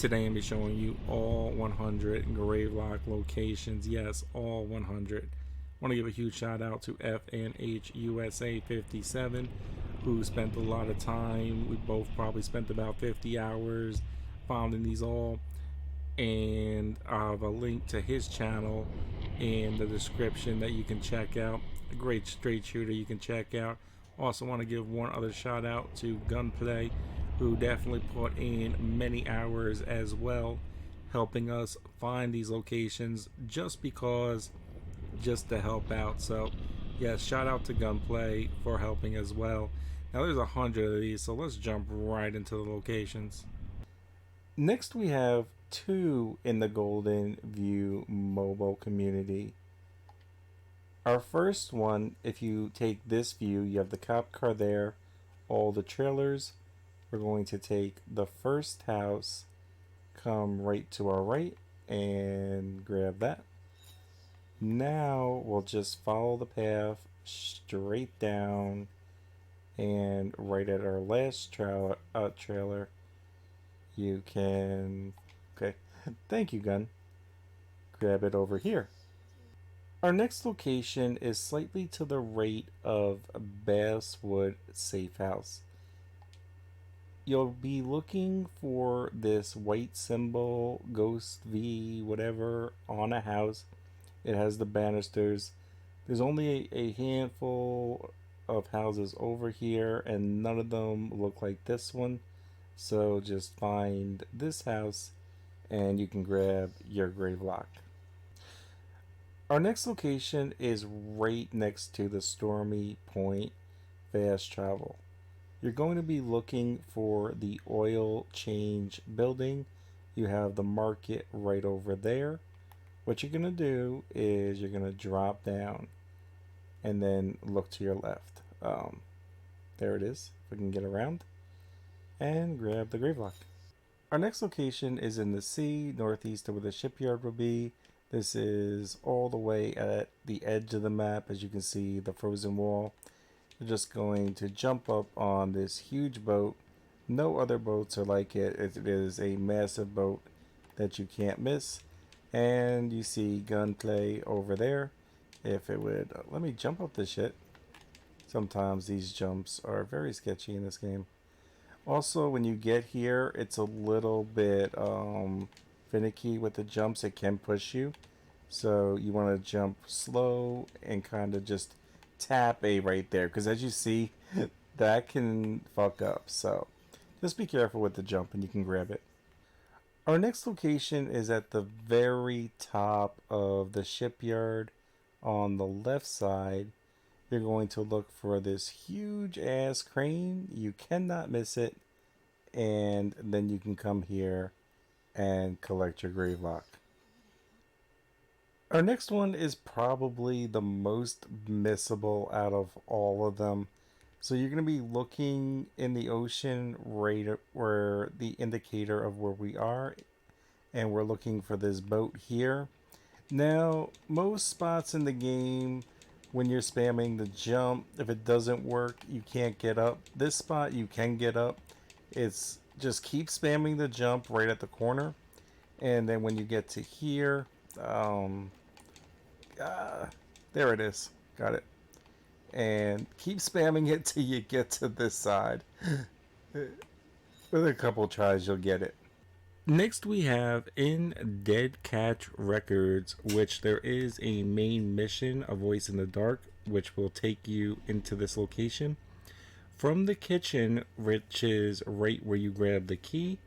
Today I'm be showing you all 100 Gravelock locations. Yes, all 100. Want to give a huge shout out to FNHUSA 57, who spent a lot of time. We both probably spent about 50 hours finding these all, and I have a link to his channel in the description that you can check out. A great straight shooter you can check out. Also want to give one other shout out to Gunplay, who definitely put in many hours as well, helping us find these locations just to help out. So yes, shout out to Gunplay for helping as well. Now there's 100 of these, so let's jump right into the locations. Next we have 2 in the Golden View mobile community. Our first one, if you take this view, you have the cop car there, all the trailers. We're going to take the first house, come right to our right, and grab that. Now we'll just follow the path straight down, and right at our last trailer, you can, okay, thank you, gun, grab it over here. Our next location is slightly to the right of Basswood Safe House. You'll be looking for this white symbol, ghost V, whatever, on a house. It has the banisters. There's only a handful of houses over here, and none of them look like this one. So just find this house, and you can grab your grave lock. Our next location is right next to the Stormy Point Fast Travel. You're going to be looking for the oil change building. You have the market right over there. What you're going to do is you're going to drop down and then look to your left. There it is, if we can get around, and grab the grave lock. Our next location is in the sea, northeast of where the shipyard will be. This is all the way at the edge of the map. As you can see, the frozen wall. You're just going to jump up on this huge boat. No other boats are like it. It is a massive boat that you can't miss. And you see Gunplay over there. If it would, let me jump up this shit. Sometimes these jumps are very sketchy in this game. Also, when you get here, it's a little bit finicky with the jumps. It can push you, so you want to jump slow and kind of just tap A right there, because as you see, that can fuck up. So just be careful with the jump and you can grab it. Our next location is at the very top of the shipyard on the left side. You're going to look for this huge ass crane. You cannot miss it, and then you can come here and collect your grave lock. Our next one is probably the most missable out of all of them. So you're going to be looking in the ocean right where the indicator of where we are, and we're looking for this boat here. Now, most spots in the game, when you're spamming the jump, if it doesn't work, you can't get up. This spot you can get up. It's just keep spamming the jump right at the corner, and then when you get to here, there it is, got it, and keep spamming it till you get to this side. With a couple tries you'll get it. Next we have in Dead Catch Records, which there is a main mission, A Voice in the Dark, which will take you into this location. From the kitchen, which is right where you grab the key,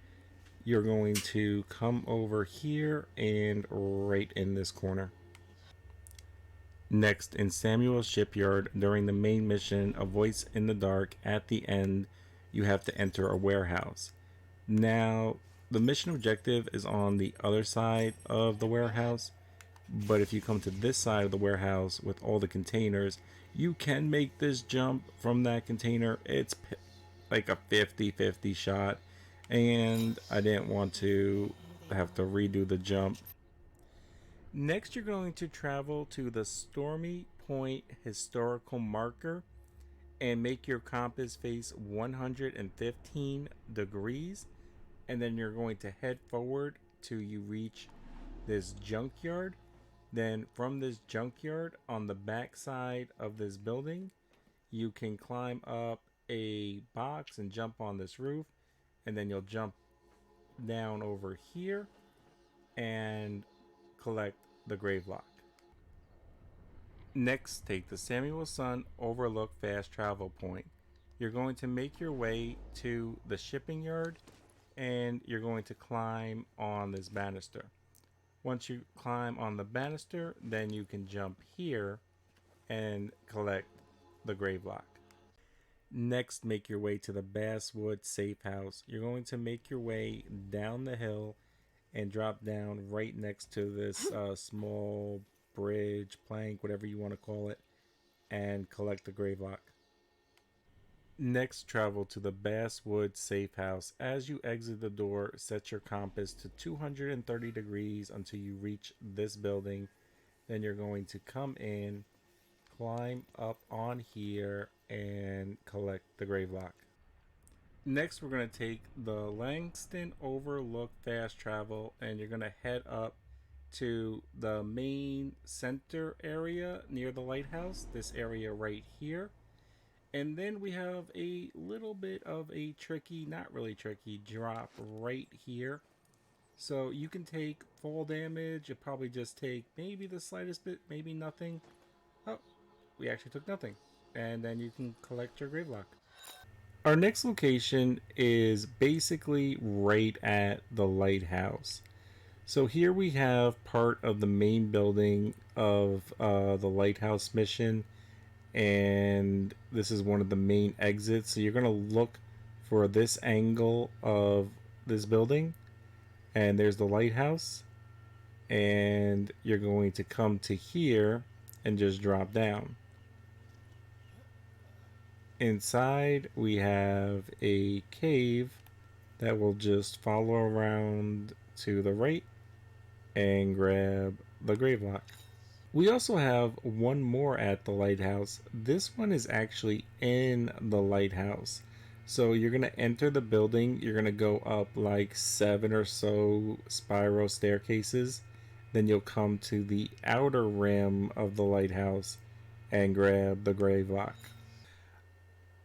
you're going to come over here and right in this corner. Next, in Samuel's shipyard, during the main mission, A Voice in the Dark, at the end, you have to enter a warehouse. Now, the mission objective is on the other side of the warehouse, but if you come to this side of the warehouse with all the containers, you can make this jump from that container. It's like a 50-50 shot, and I didn't want to have to redo the jump. Next, you're going to travel to the Stormy Point historical marker and make your compass face 115 degrees. and then you're going to head forward till you reach this junkyard. Then from this junkyard on the back side of this building, you can climb up a box and jump on this roof, and then you'll jump down over here and collect the grave lock. Next, take the Samuel Sun Overlook Fast Travel Point. You're going to make your way to the shipping yard and you're going to climb on this banister. Once you climb on the banister, then you can jump here and collect the grave lock. Next, make your way to the Basswood safe house. You're going to make your way down the hill and drop down right next to this small bridge, plank, whatever you want to call it, and collect the grave lock. Next, travel to the Basswood safe house. As you exit the door, set your compass to 230 degrees until you reach this building. Then you're going to come in, climb up on here, and collect the grave lock. Next, we're going to take the Langston Overlook Fast Travel, and you're going to head up to the main center area near the lighthouse, this area right here. And then we have a little bit of a tricky, not really tricky, drop right here. So you can take fall damage. You probably just take maybe the slightest bit, maybe nothing. Oh, we actually took nothing. And then you can collect your grave lock. Our next location is basically right at the lighthouse. So here we have part of the main building of the lighthouse mission, and this is one of the main exits. So you're going to look for this angle of this building, and there's the lighthouse, and you're going to come to here and just drop down. Inside we have a cave that will just follow around to the right and grab the grave lock. We also have one more at the lighthouse. This one is actually in the lighthouse. So you're going to enter the building. You're going to go up like 7 or so spiral staircases. Then you'll come to the outer rim of the lighthouse and grab the grave lock.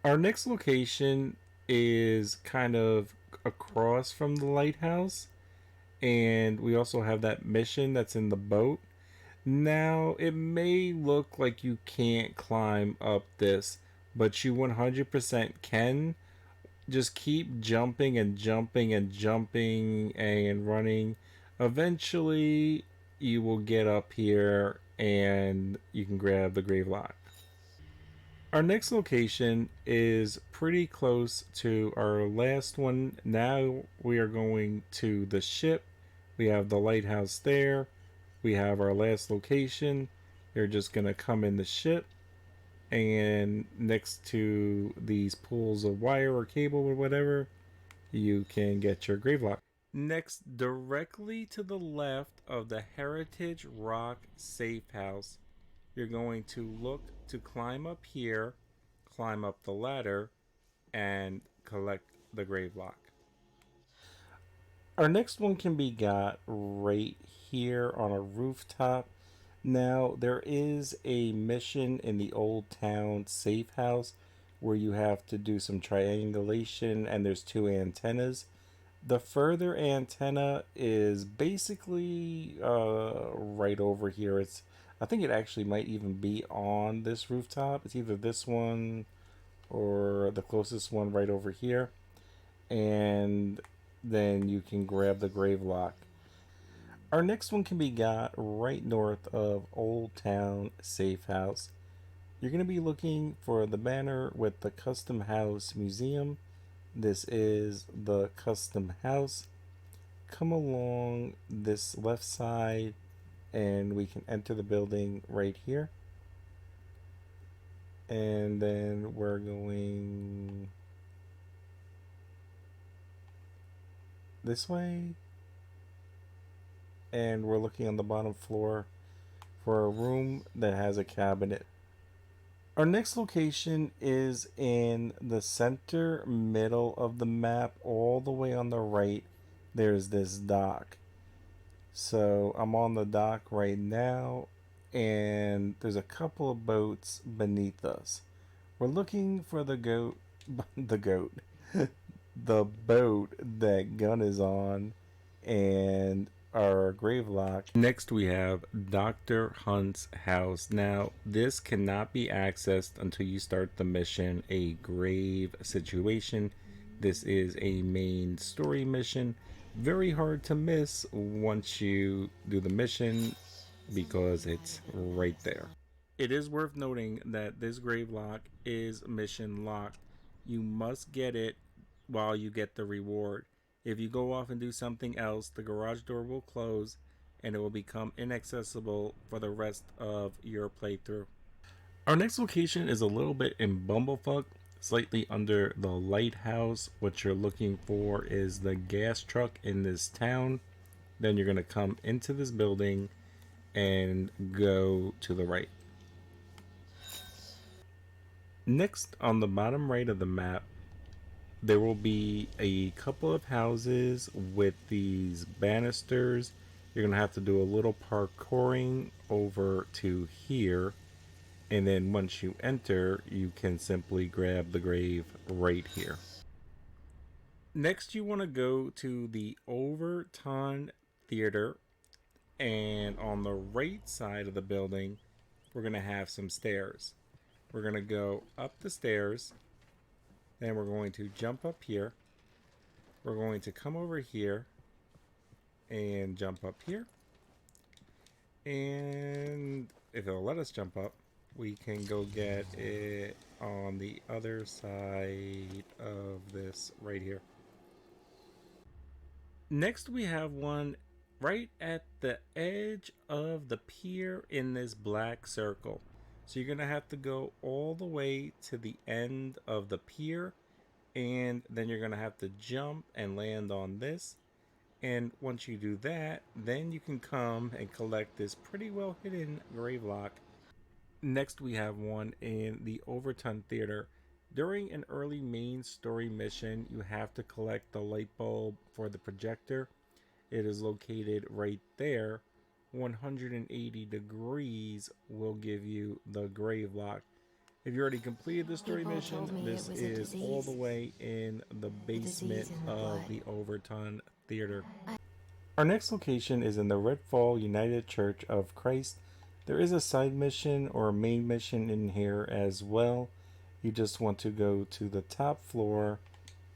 Our next location is kind of across from the lighthouse. And we also have that mission that's in the boat. Now, it may look like you can't climb up this, but you 100% can. Just keep jumping and jumping and jumping and running. Eventually, you will get up here and you can grab the grave lock. Our next location is pretty close to our last one. Now we are going to the ship. We have the lighthouse there. We have our last location. You're just going to come in the ship, and next to these pools of wire or cable or whatever, you can get your grave lock. Next, directly to the left of the Heritage Rock Safe House, you're going to look to climb up here, climb up the ladder, and collect the grave lock. Our next one can be got right here on a rooftop. Now, there is a mission in the Old Town Safe House where you have to do some triangulation, and there's 2 antennas. The further antenna is basically right over here. I think it actually might even be on this rooftop. It's either this one or the closest one right over here. And then you can grab the grave lock. Our next one can be got right north of Old Town Safe House. You're going to be looking for the banner with the Custom House Museum. This is the Custom House. Come along this left side and we can enter the building right here. And then we're going this way. And we're looking on the bottom floor for a room that has a cabinet. Our next location is in the center middle of the map, all the way on the right there's this dock. So I'm on the dock right now, and there's a couple of boats beneath us. We're looking for the goat, the goat, the boat that Gun is on, and our Gravelock. Next, we have Dr. Hunt's house. Now, this cannot be accessed until you start the mission, a grave situation. This is a main story mission. Very hard to miss once you do the mission because it's right there. It is worth noting that this grave lock is mission locked. You must get it while you get the reward. If you go off and do something else, the garage door will close and it will become inaccessible for the rest of your playthrough. Our next location is a little bit in Bumblefuck, slightly under the lighthouse. What you're looking for is the gas truck in this town. Then you're going to come into this building and go to the right. Next, on the bottom right of the map, there will be a couple of houses with these banisters. You're going to have to do a little parkouring over to here. And then once you enter, you can simply grab the grave right here. Next, you want to go to the Overton Theater. And on the right side of the building, we're going to have some stairs. We're going to go up the stairs. Then we're going to jump up here. We're going to come over here and jump up here. And if it'll let us jump up, we can go get it on the other side of this right here. Next, we have one right at the edge of the pier in this black circle. So you're going to have to go all the way to the end of the pier, and then you're going to have to jump and land on this. And once you do that, then you can come and collect this pretty well hidden grave lock. Next, we have one in the Overton Theater. During an early main story mission, you have to collect the light bulb for the projector. It is located right there. 180 degrees will give you the grave lock. If you already completed the story mission, this is all the way in the basement of the Overton Theater. Our next location is in the Redfall United Church of Christ. There is a side mission or a main mission in here as well. You just want to go to the top floor,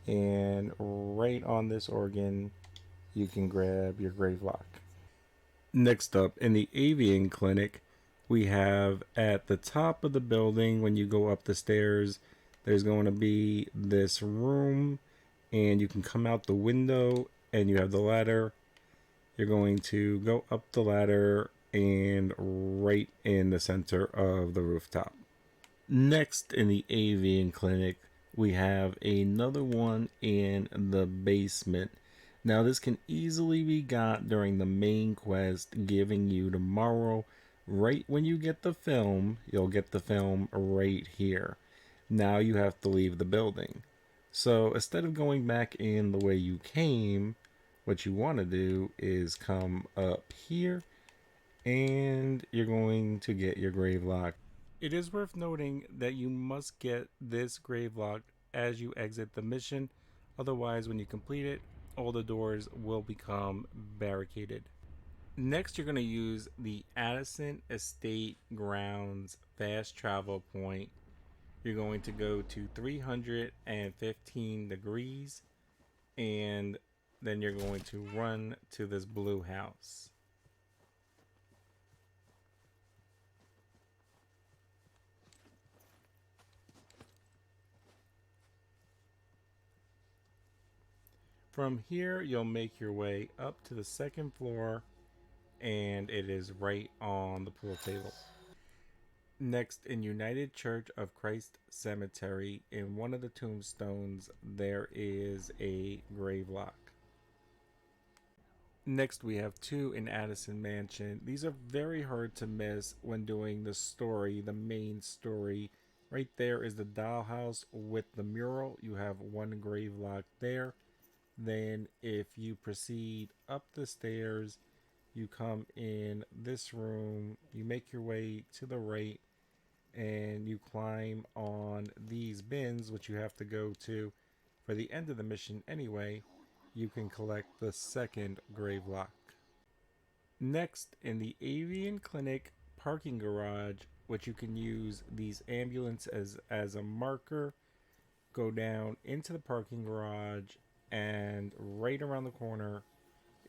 and right on this organ, you can grab your grave lock. Next up, in the avian clinic, we have at the top of the building, when you go up the stairs, there's going to be this room, and you can come out the window, and you have the ladder. You're going to go up the ladder and right in the center of the rooftop. Next, in the avian clinic, we have another one in the basement. Now, this can easily be got during the main quest, giving you tomorrow. Right when you get the film, you'll get the film right here. Now you have to leave the building. So instead of going back in the way you came, what you want to do is come up here, and you're going to get your grave lock. It is worth noting that you must get this grave lock as you exit the mission. Otherwise, when you complete it, all the doors will become barricaded. Next, you're going to use the Addison Estate Grounds fast travel point. You're going to go to 315 degrees, and then you're going to run to this blue house. From here, you'll make your way up to the second floor, and it is right on the pool table. Next, in United Church of Christ Cemetery, in one of the tombstones, there is a grave lock. Next, we have two in Addison Mansion. These are very hard to miss when doing the story, the main story. Right there is the dollhouse with the mural. You have one grave lock there. Then if you proceed up the stairs, you come in this room, you make your way to the right, and you climb on these bins, which you have to go to for the end of the mission anyway. You can collect the second grave lock. Next, in the Avian Clinic parking garage, which you can use these ambulances as a marker, go down into the parking garage, and right around the corner,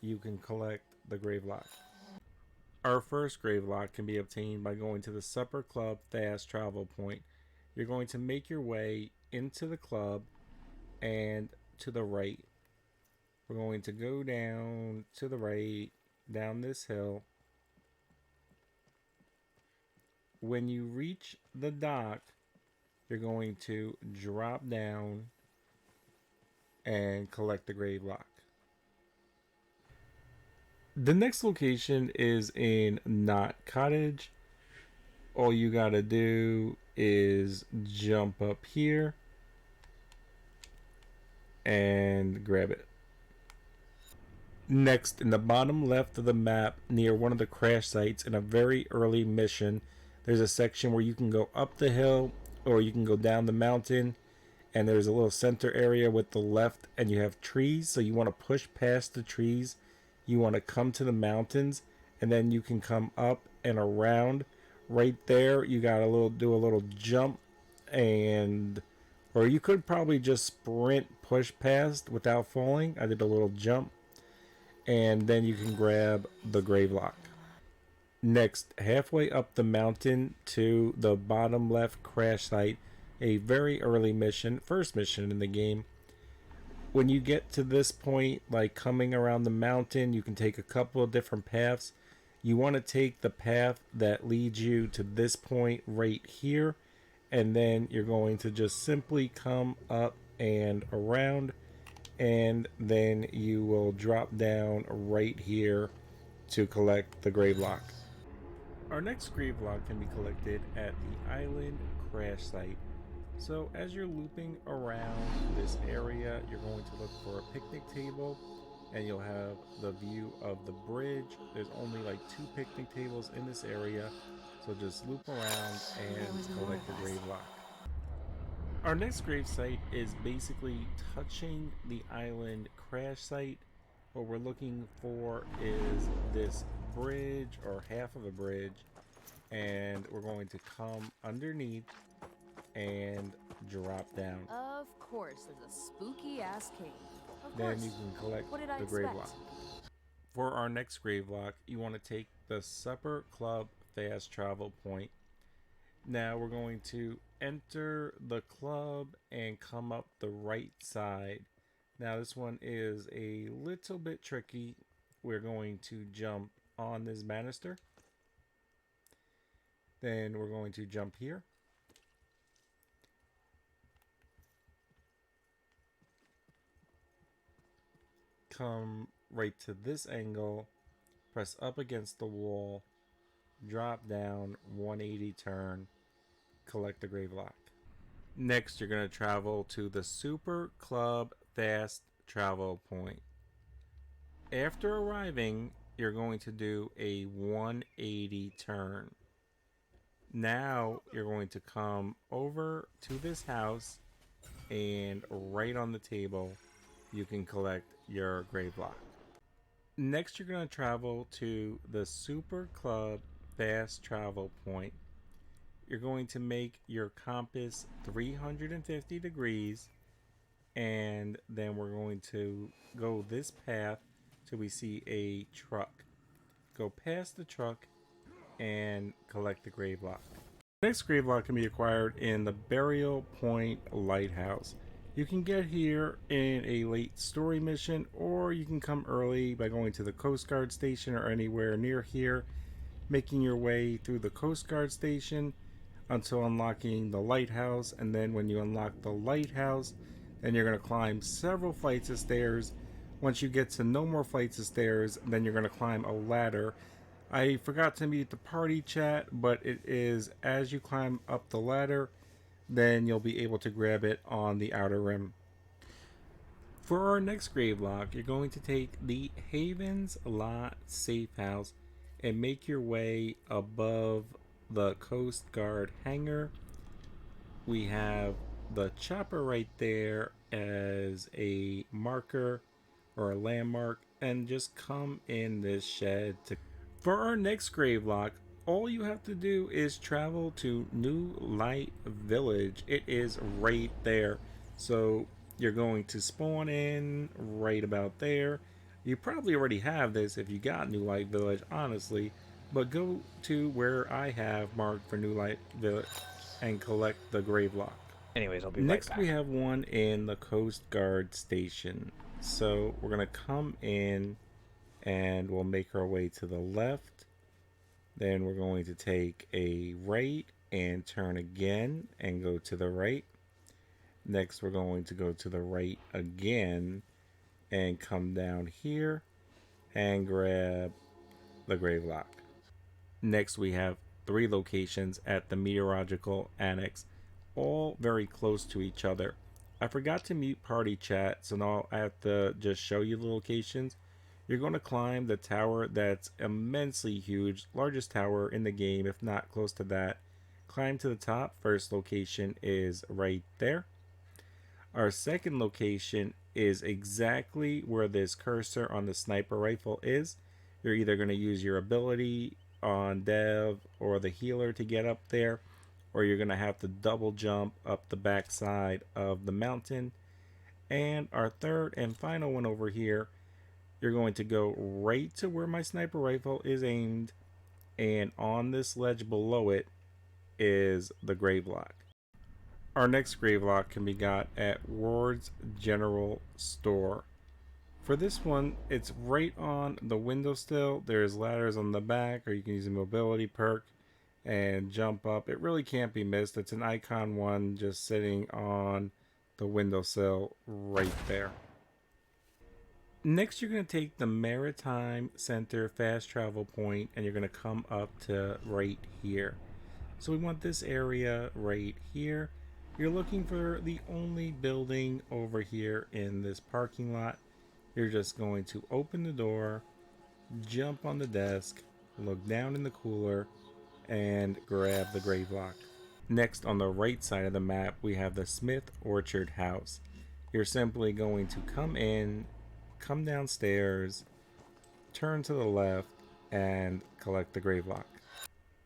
you can collect the grave lock. Our first grave lock can be obtained by going to the Supper Club fast travel point. You're going to make your way into the club and to the right. We're going to go down to the right, down this hill. When you reach the dock, you're going to drop down and collect the grave lock. The next location is in Knott Cottage. All you gotta do is jump up here and grab it. Next, in the bottom left of the map, near one of the crash sites in a very early mission, there's a section where you can go up the hill or you can go down the mountain, and there's a little center area with the left, and you have trees, so you want to push past the trees. You want to come to the mountains, and then you can come up and around. Right there, you got to do a little jump, and or you could probably just sprint, push past without falling. I did a little jump, and then you can grab the grave lock. Next, halfway up the mountain to the bottom left crash site, a very early mission, first mission in the game. When you get to this point, like coming around the mountain, you can take a couple of different paths. You want to take the path that leads you to this point right here, and then you're going to just simply come up and around, and then you will drop down right here to collect the grave lock. Our next grave lock can be collected at the island crash site. So as you're looping around this area, you're going to look for a picnic table, and you'll have the view of the bridge. There's only like 2 picnic tables in this area, so just loop around and collect the grave lock. Our next grave site is basically touching the island crash site. What we're looking for is this bridge, or half of a bridge, and we're going to come underneath and drop down. Of course, there's a spooky ass cave. Then you can collect the grave lock. For our next grave lock, you want to take the Supper Club fast travel point. Now we're going to enter the club and come up the right side. Now this one is a little bit tricky. We're going to jump on this banister. Then we're going to jump here. Come right to this angle, press up against the wall, drop down, 180 turn, collect the grave lock. Next, you're going to travel to the Super Club Fast Travel Point. After arriving, you're going to do a 180 turn. Now, you're going to come over to this house, and right on the table, you can collect your grave lock. Next, you're going to travel to the Super Club Fast Travel Point. You're going to make your compass 350 degrees, and then we're going to go this path till we see a truck. Go past the truck and collect the grave lock. The next grave lock can be acquired in the Burial Point Lighthouse. You can get here in a late story mission, or you can come early by going to the Coast Guard station or anywhere near here, making your way through the Coast Guard station until unlocking the lighthouse. And then when you unlock the lighthouse, then you're going to climb several flights of stairs. Once you get to no more flights of stairs, then you're going to climb a ladder. I forgot to mute the party chat, but it is as you climb up the ladder, then you'll be able to grab it on the outer rim. For our next grave lock, you're going to take the Havens Lot Safe House and make your way above the Coast Guard hangar. We have the chopper right there as a marker or a landmark, and just come in this shed to. For our next grave lock, all you have to do is travel to New Light Village. It is right there. So you're going to spawn in right about there. You probably already have this if you got New Light Village, honestly. But go to where I have marked for New Light Village and collect the grave lock. Anyways, I'll be Next, right back. we have one in the Coast Guard station. So we're going to come in and we'll make our way to the left. Then we're going to take a right and turn again and go to the right. Next, we're going to go to the right again and come down here and grab the grave lock. Next, we have 3 locations at the Meteorological Annex, all very close to each other. I forgot to mute party chat, so now I have to just show you the locations. You're going to climb the tower that's immensely huge, largest tower in the game, if not close to that. Climb to the top. First location is right there. Our second location is exactly where this cursor on the sniper rifle is. You're either going to use your ability on Dev or the healer to get up there, or you're going to have to double jump up the backside of the mountain. And our third and final one over here, you're going to go right to where my sniper rifle is aimed, and on this ledge below it is the grave lock. Our next grave lock can be got at Ward's General Store. For this one, it's right on the windowsill. There's ladders on the back, or you can use a mobility perk and jump up. It really can't be missed. It's an icon one just sitting on the windowsill right there. Next, you're going to take the Maritime Center fast travel point and you're going to come up to right here. So we want this area right here. You're looking for the only building over here in this parking lot. You're just going to open the door, jump on the desk, look down in the cooler, and grab the grave lock. Next, on the right side of the map, we have the Smith Orchard House. You're simply going to come in, come downstairs, turn to the left, and collect the grave lock.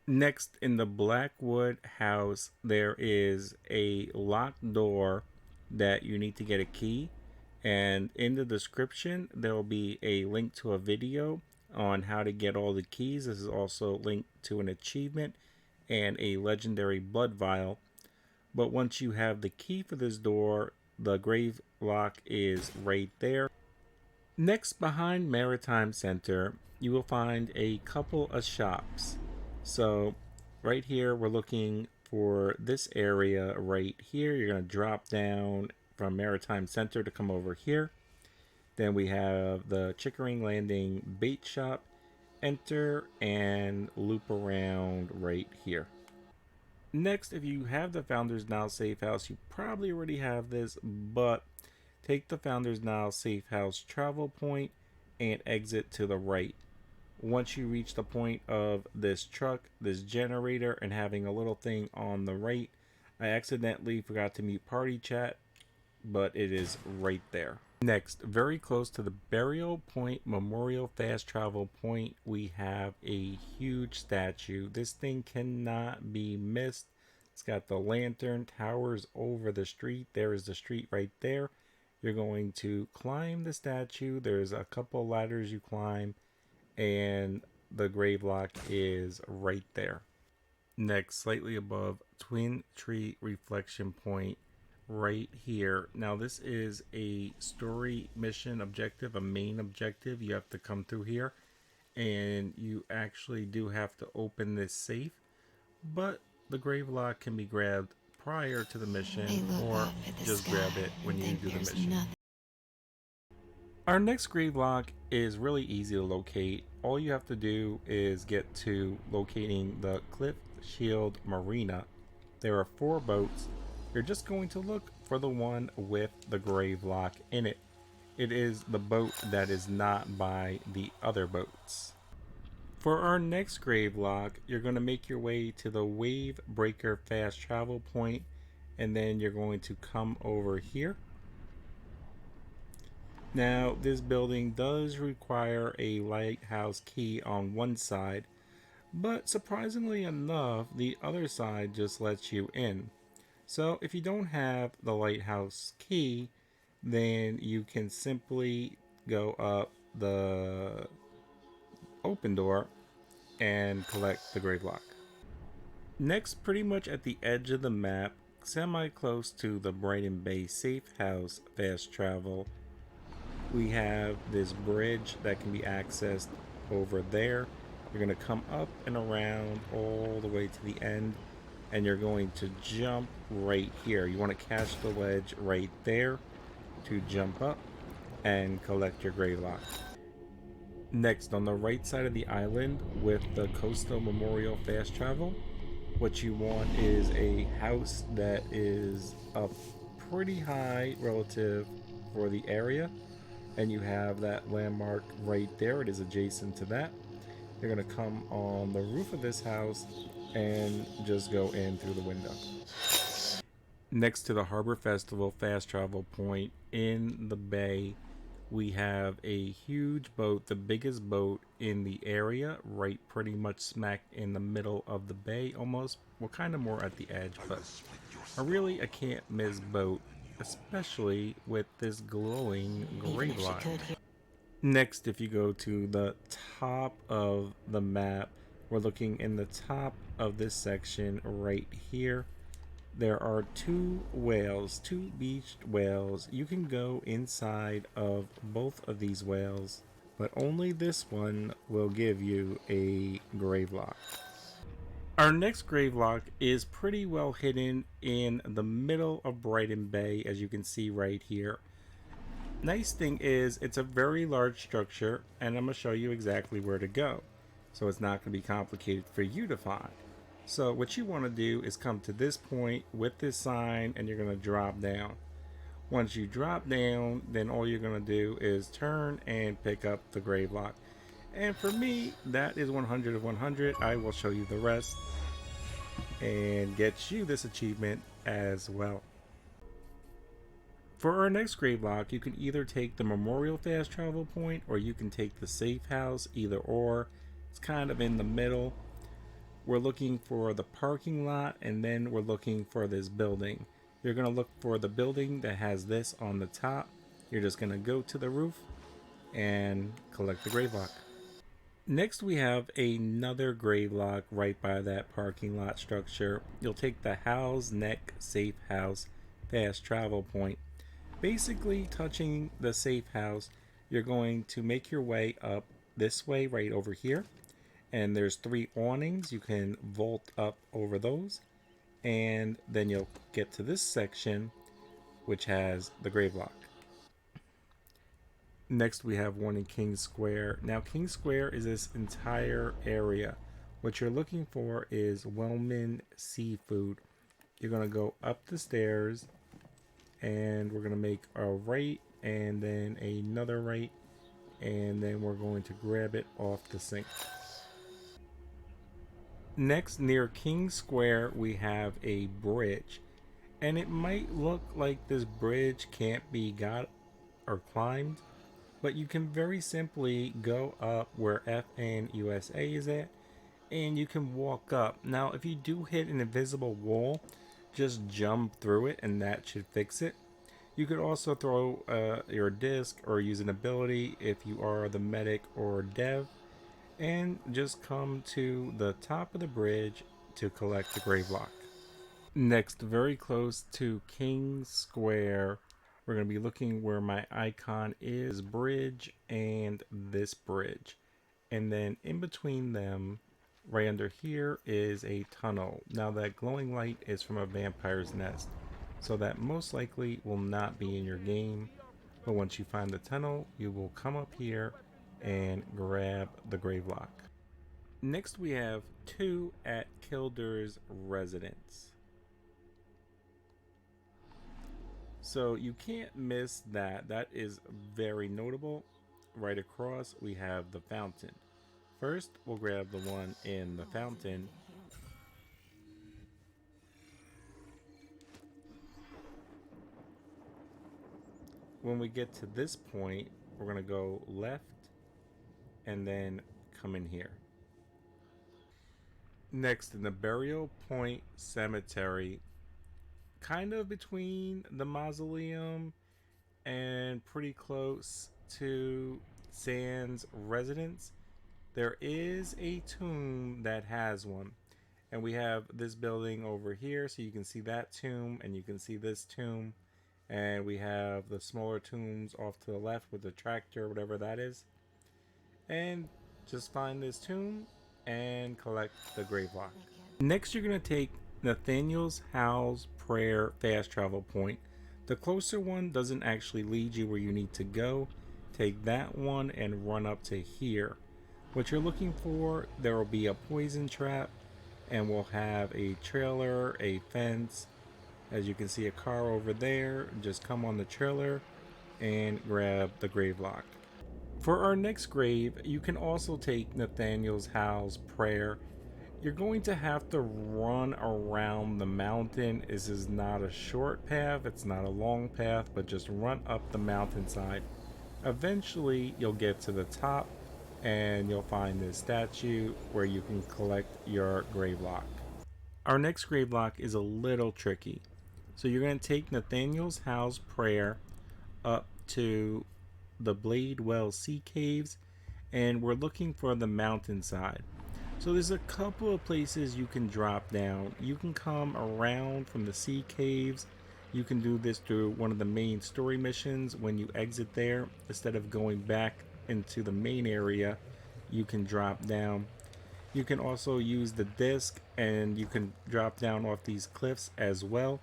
Next, in the Blackwood house, there is a locked door that you need to get a key. And in the description, there will be a link to a video on how to get all the keys. This is also linked to an achievement and a legendary blood vial. But once you have the key for this door, the grave lock is right there. Next, behind Maritime Center, you will find a couple of shops. So right here, we're looking for this area right here. You're going to drop down from Maritime Center to come over here. Then we have the Chickering Landing bait shop. Enter and loop around right here. Next, if you have the Founders Now Safe House, you probably already have this, but take the Founders Now Safe House travel point and exit to the right. Once you reach the point of this truck, this generator, and having a little thing on the right, I accidentally forgot to mute party chat, but it is right there. Next, very close to the Burial Point Memorial Fast Travel Point, we have a huge statue. This thing cannot be missed. It's got the lantern towers over the street. There is the street right there. You're going to climb the statue. There's a couple ladders you climb, and the grave lock is right there. Next, slightly above Twin Tree Reflection Point, right here. Now this is a story mission objective, a main objective. You have to come through here, and you actually do have to open this safe, but the grave lock can be grabbed prior to the mission, or just grab it when you do the mission. Our next grave lock is really easy to locate. All you have to do is get to locating the Cliff Shield Marina. There are 4 boats. You're just going to look for the one with the grave lock in it. It is the boat that is not by the other boats. For our next grave lock, you're going to make your way to the Wave Breaker fast travel point, and then you're going to come over here. Now, this building does require a lighthouse key on one side, but surprisingly enough, the other side just lets you in. So if you don't have the lighthouse key, then you can simply go up the open door and collect the grave lock. Next, pretty much at the edge of the map, semi close to the Brighton Bay safe house fast travel, we have this bridge that can be accessed over there. You're going to come up and around all the way to the end, and you're going to jump right here. You want to catch the ledge right there to jump up and collect your grave lock. Next, on the right side of the island with the Coastal Memorial fast travel, what you want is a house that is up pretty high relative for the area, and you have that landmark right there. It is adjacent to that. You're going to come on the roof of this house and just go in through the window. Next to the Harbor Festival fast travel point in the bay, we have a huge boat, the biggest boat in the area, right pretty much smack in the middle of the bay almost. Well, kind of more at the edge, but a can't miss boat, especially with this glowing grave lock. Next, if you go to the top of the map, we're looking in the top of this section right here. There are two whales, two beached whales. You can go inside of both of these whales, but only this one will give you a grave lock. Our next grave lock is pretty well hidden in the middle of Brighton Bay, as you can see right here. Nice thing is it's a very large structure, and I'm going to show you exactly where to go, so it's not going to be complicated for you to find. So what you want to do is come to this point with this sign, and you're going to drop down. Once you drop down, then all you're going to do is turn and pick up the grave lock. And for me, that is 100 of 100. I will show you the rest and get you this achievement as well. For our next grave lock, you can either take the Memorial fast travel point, or you can take the safe house, either or. It's kind of in the middle. We're looking for the parking lot, and then we're looking for this building. You're going to look for the building that has this on the top. You're just going to go to the roof and collect the grave lock. Next, we have another grave lock right by that parking lot structure. You'll take the Howl's Neck safe house fast travel point. Basically, touching the safe house, you're going to make your way up this way right over here. And there's 3 awnings. You can vault up over those. And then you'll get to this section, which has the grave lock. Next, we have one in King Square. Now, King Square is this entire area. What you're looking for is Wellman Seafood. You're going to go up the stairs, and we're going to make a right, and then another right, and then we're going to grab it off the sink. Next, near King Square, we have a bridge, and it might look like this bridge can't be got or climbed, but you can very simply go up where FN USA is at, and you can walk up. Now, if you do hit an invisible wall, just jump through it, and that should fix it. You could also throw your disc or use an ability if you are the medic or dev, and just come to the top of the bridge to collect the grave lock. Next, very close to King Square, we're going to be looking where my icon is, bridge and this bridge. And then in between them, right under here, is a tunnel. Now that glowing light is from a vampire's nest, so that most likely will not be in your game. But once you find the tunnel, you will come up here and grab the grave lock. Next, we have 2 at Kilder's residence. So you can't miss that. That is very notable. Right across, we have the fountain. First, we'll grab the one in the fountain. When we get to this point, we're going to go left and then come in here. Next, in the Burial Point Cemetery, kind of between the mausoleum and pretty close to Sand's residence, there is a tomb that has one. And we have this building over here, so you can see that tomb and you can see this tomb. And we have the smaller tombs off to the left with the tractor, whatever that is. And just find this tomb and collect the grave lock. Next, you're going to take Nathaniel's Howl's Prayer fast travel point. The closer one doesn't actually lead you where you need to go. Take that one and run up to here. What you're looking for, there will be a poison trap, and we'll have a trailer, a fence. As you can see, a car over there. Just come on the trailer and grab the grave lock. For our next grave, you can also take Nathaniel's Howl's Prayer. You're going to have to run around the mountain. This is not a short path, it's not a long path, but just run up the mountainside. Eventually, you'll get to the top and you'll find this statue where you can collect your grave lock. Our next grave lock is a little tricky. So you're going to take Nathaniel's Howl's Prayer up to the Bladewell Sea Caves, and we're looking for the mountainside. So there's a couple of places you can drop down. You can come around from the sea caves. You can do this through one of the main story missions. When you exit there, instead of going back into the main area, you can drop down. You can also use the disc and you can drop down off these cliffs as well.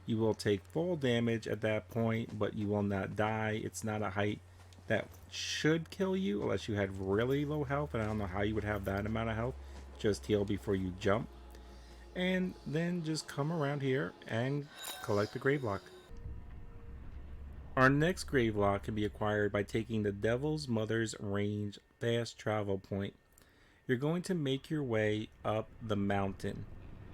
You will take fall damage at that point, but you will not die. It's not a height that should kill you unless you had really low health, and I don't know how you would have that amount of health. Just heal before you jump, and then just come around here and collect the grave lock. Our next grave lock can be acquired by taking the Devil's Mother's Range fast travel point. You're going to make your way up the mountain.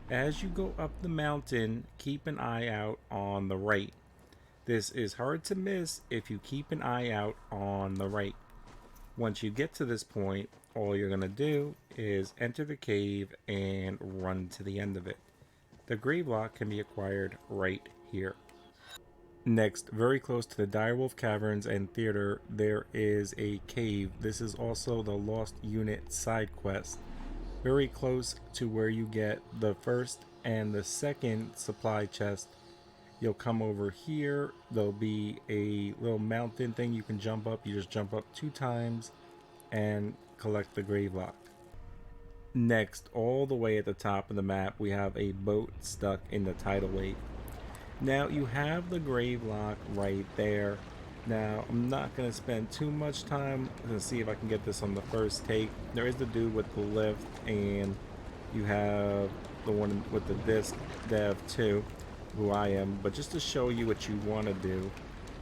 As you go up the mountain, keep an eye out on the right. This is hard to miss if you keep an eye out on the right. Once you get to this point, all you're going to do is enter the cave and run to the end of it. The grave lock can be acquired right here. Next, very close to the Direwolf Caverns and Theater, there is a cave. This is also the Lost Unit side quest. Very close to where you get the first and the second supply chest. You'll come over here. There'll be a little mountain thing you can jump up. You just jump up 2 times and collect the grave lock. Next, all the way at the top of the map, we have a boat stuck in the tidal wave. Now you have the grave lock right there. Now I'm not going to spend too much time to see if I can get this on the first take. There is the dude with the lift, and you have the one with the disc dev too, who I am. But just to show you what you want to do,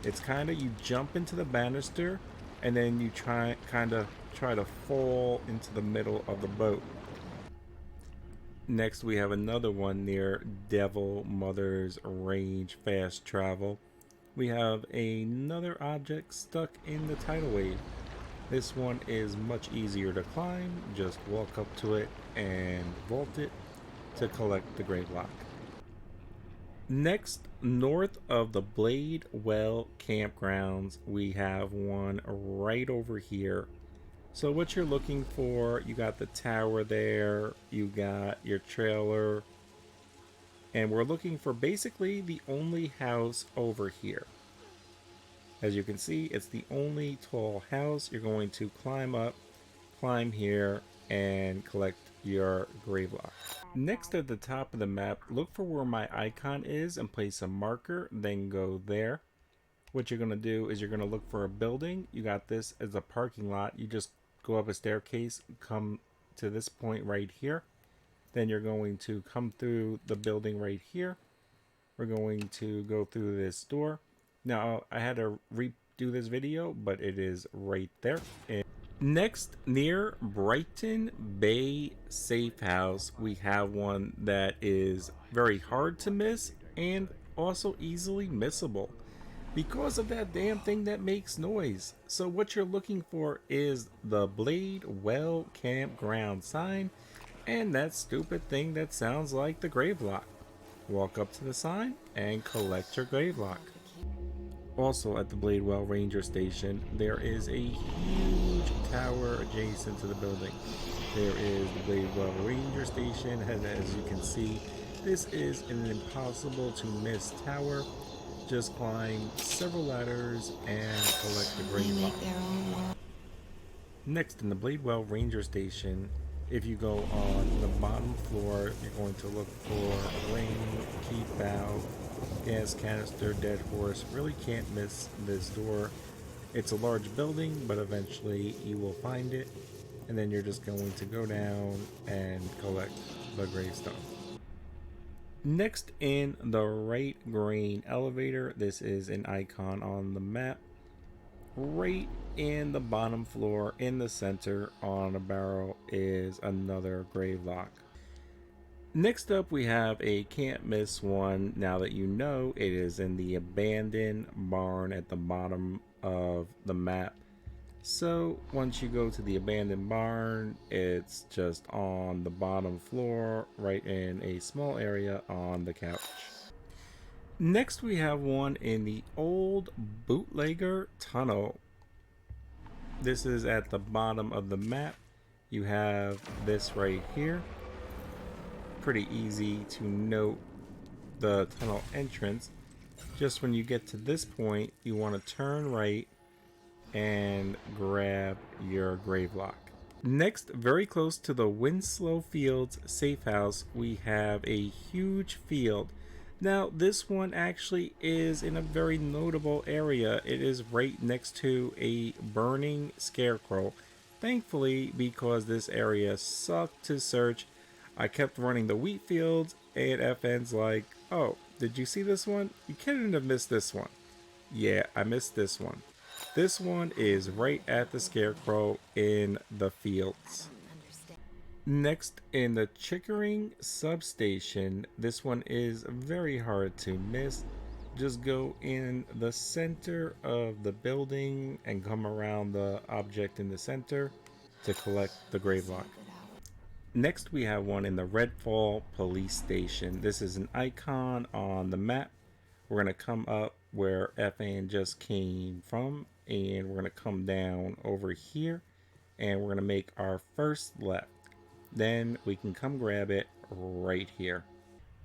it's kind of, you jump into the banister and then you try to fall into the middle of the boat. Next, we have another one near Devil Mother's Range fast travel. We have another object stuck in the tidal wave. This one is much easier to climb. Just walk up to it and vault it to collect the grave lock. Next, north of the Bladewell campgrounds, we have one right over here. So what you're looking for, you got the tower there, you got your trailer, and we're looking for basically the only house over here. As you can see, it's the only tall house. You're going to climb up, climb here, and collect your grave lock. Next, at the top of the map, look for where my icon is and place a marker, then go there. What you're going to do is you're going to look for a building. You got this as a parking lot. You just go up a staircase, come to this point right here. Then you're going to come through the building right here. We're going to go through this door. Now, I had to redo this video, but it is right there. Next, near Brighton Bay Safe House, we have one that is very hard to miss and also easily missable because of that damn thing that makes noise. So what you're looking for is the Blade Well Campground sign and that stupid thing that sounds like the grave lock. Walk up to the sign and collect your grave lock. Also at the Bladewell Ranger Station, there is a huge tower adjacent to the building. There is the Bladewell Ranger Station, and as you can see, this is an impossible to miss tower. Just climb several ladders and collect the grave lock. Next, in the Bladewell Ranger Station, if you go on the bottom floor, you're going to look for ring, key fob, gas canister, dead horse. Really can't miss this door. It's a large building, but eventually you will find it, and then you're just going to go down and collect the gravestone. Next, in the right grain elevator, this is an icon on the map. Right in the bottom floor, in the center on a barrel, is another grave lock. Next up, we have a can't miss one. Now that you know, it is in the abandoned barn at the bottom of the map. So once you go to the abandoned barn, it's just on the bottom floor, right in a small area on the couch. Next, we have one in the old bootlegger tunnel. This is at the bottom of the map. You have this right here. Pretty easy to note the tunnel entrance. Just when you get to this point, you want to turn right and grab your grave lock. Next, very close to the Winslow Fields safe house, we have a huge field. Now, this one actually is in a very notable area. It is right next to a burning scarecrow. Thankfully, because this area sucked to search, I kept running the wheat fields, and FN's like, oh, did you see this one? You couldn't have missed this one. Yeah, I missed this one. This one is right at the scarecrow in the fields. Next, in the Chickering substation, this one is very hard to miss. Just go in the center of the building and come around the object in the center to collect the grave lock. Next, we have one in the Redfall police station. This is an icon on the map. We're going to come up where FN just came from, and we're going to come down over here, and we're going to make our first left. Then we can come grab it right here.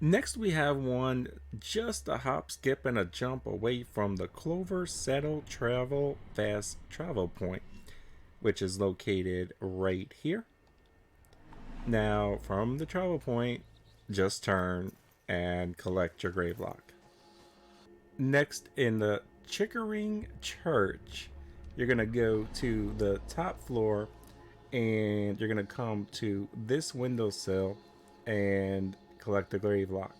Next, we have one just a hop, skip, and a jump away from the Clover Settle Travel Fast Travel Point, which is located right here. Now, from the travel point, just turn and collect your grave lock. Next, in the Chickering Church, you're going to go to the top floor and you're going to come to this windowsill and collect the grave lock.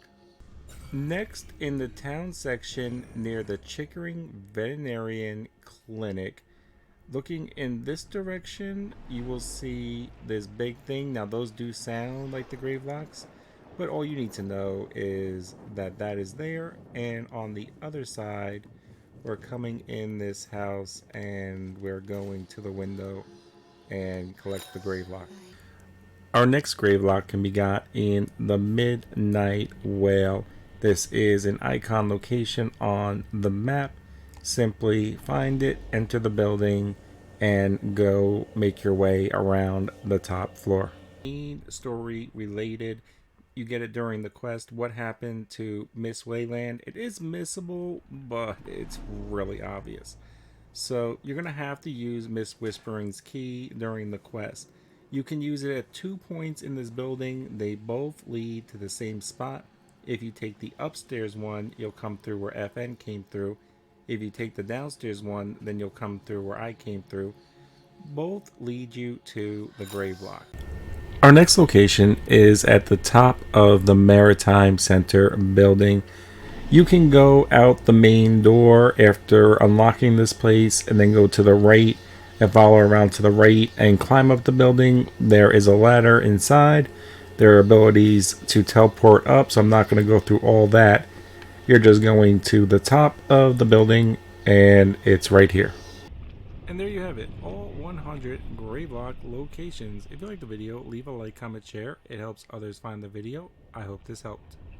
Next, in the town section near the Chickering Veterinarian Clinic, looking in this direction, you will see this big thing. Now, those do sound like the grave locks, but all you need to know is that that is there. And on the other side, we're coming in this house and we're going to the window and collect the grave lock. Our next grave lock can be got in the Midnight Whale. This is an icon location on the map. Simply find it, enter the building, and go make your way around the top floor. Main story related, you get it during the quest. What happened to Miss Wayland? It is missable, but it's really obvious. So you're going to have to use Miss Whispering's key during the quest. You can use it at 2 points in this building. They both lead to the same spot. If you take the upstairs one, you'll come through where FN came through. If you take the downstairs one, then you'll come through where I came through. Both lead you to the grave lock. Our next location is at the top of the Maritime Center building. You can go out the main door after unlocking this place and then go to the right and follow around to the right and climb up the building. There is a ladder inside. There are abilities to teleport up, so I'm not going to go through all that. You're just going to the top of the building and it's right here. And there you have it, all 100 Gravelock locations. If you liked the video, leave a like, comment, share. It helps others find the video. I hope this helped.